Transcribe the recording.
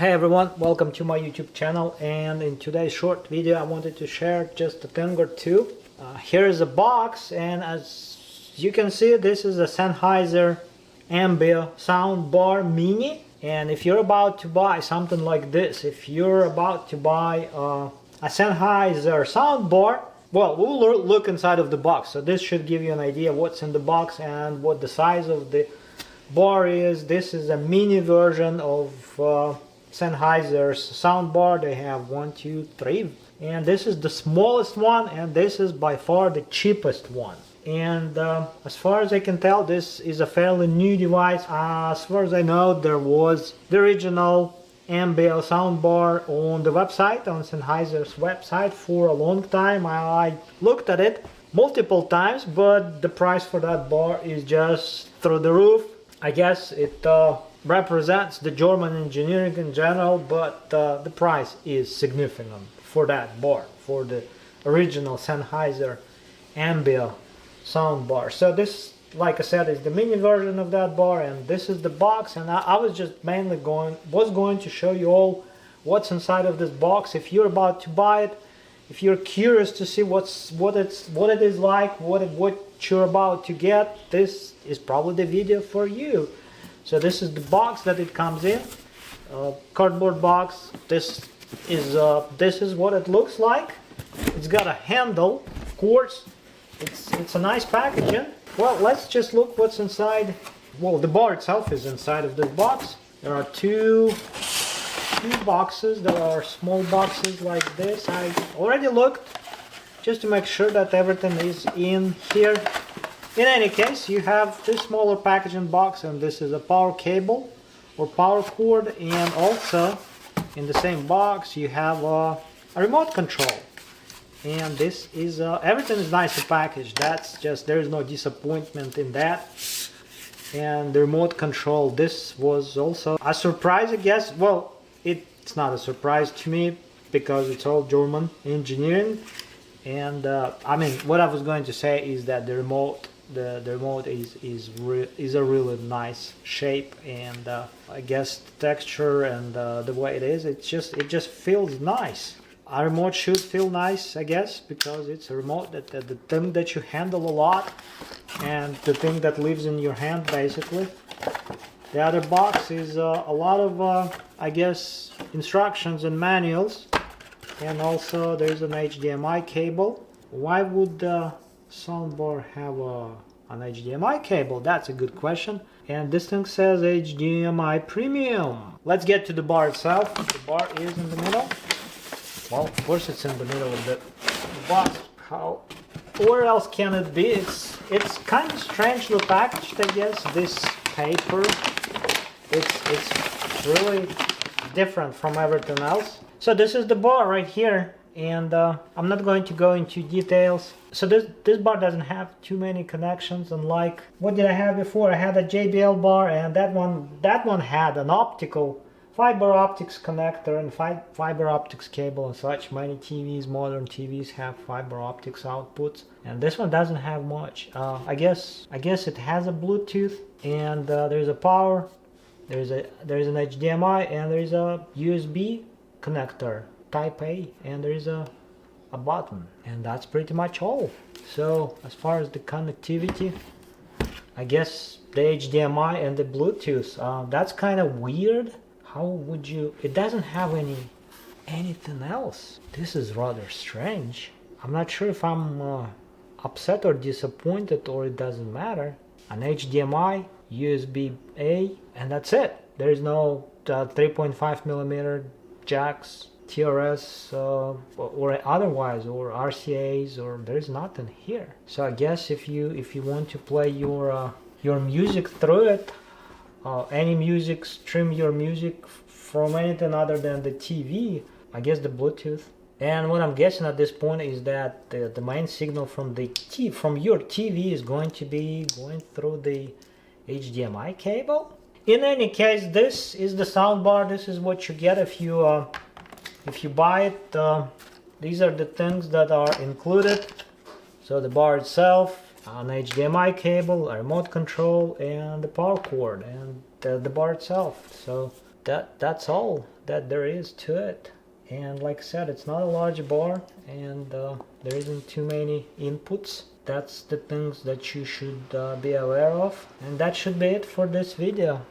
Hey everyone, welcome to my YouTube channel, and in today's short video I wanted to share just a thing or two. Here is a box, and as you can see, this is a Sennheiser AMBEO Soundbar Mini. And if you're about to buy something like this, if you're about to buy a Sennheiser soundbar, well, we'll look inside of the box. So this should give you an idea what's in the box and what the size of the bar is. This is a mini version of Sennheiser's soundbar. They have 1, 2, 3, and this is the smallest one, and this is by far the cheapest one. And as far as I can tell, this is a fairly new device. As far as I know, there was the original AMBEO soundbar on the website, on Sennheiser's website, for a long time. I looked at it multiple times, but the price for that bar is just through the roof. I guess it represents the German engineering in general, but the price is significant for that bar, for the original Sennheiser AMBEO soundbar. So this, like I said, is the mini version of that bar, and this is the box. And I was just mainly going to show you all what's inside of this box. If you're about to buy it, if you're curious to see what it is like, what you're about to get, this is probably the video for you. So this is the box that it comes in, cardboard box. This is what it looks like. It's got a handle, of course. It's a nice packaging. Well, let's just look what's inside. Well, the bar itself is inside of this box. There are two boxes. There are small boxes like this. I already looked just to make sure that everything is in here. In any case, you have this smaller packaging box, and this is a power cable or power cord, and also in the same box you have a remote control. And this is everything is nicely packaged. That's just, there is no disappointment in that. And the remote control, this was also a surprise, I guess. Well, it's not a surprise to me because it's all German engineering. And I mean, what I was going to say is that the remote is a really nice shape, and I guess the texture and the way it is, it just feels nice. A remote should feel nice, I guess, because it's a remote that the thing that you handle a lot, and the thing that lives in your hand, basically. The other box is a lot of I guess instructions and manuals, and also there's an HDMI cable. Why would the soundbar have an HDMI cable? That's a good question. And this thing says HDMI Premium. Let's get to the bar itself. The bar is in the middle. Well, of course it's in the middle of the box. Where else can it be? It's kind of strangely packaged, I guess. This paper, it's really different from everything else. So this is the bar right here, and I'm not going to go into details. So this bar doesn't have too many connections, unlike what did I have before. I had a JBL bar, and that one had an optical fiber optics connector and fiber optics cable and such. Many TVs, modern TVs, have fiber optics outputs, and this one doesn't have much. I guess it has a Bluetooth, and there's a power, there's an HDMI, and there's a USB connector, Type A, and there is a button, and that's pretty much all. So as far as the connectivity, I guess the HDMI and the Bluetooth, that's kind of weird. How would you, it doesn't have anything else. This is rather strange. I'm not sure if I'm upset or disappointed, or it doesn't matter. An HDMI, USB A, and that's it. There is no 3.5mm jacks, TRS, or otherwise, or RCAs, or there's nothing here. So I guess if you want to play your music through it, any music, stream your music from anything other than the TV, I guess the Bluetooth. And what I'm guessing at this point is that the main signal from your TV is going to be going through the HDMI cable. In any case, this is the soundbar. This is what you get if you buy it. These are the things that are included. So the bar itself, an HDMI cable, a remote control, and the power cord, and the bar itself. So that's all that there is to it. And like I said, it's not a large bar, and there isn't too many inputs. That's the things that you should be aware of. And that should be it for this video.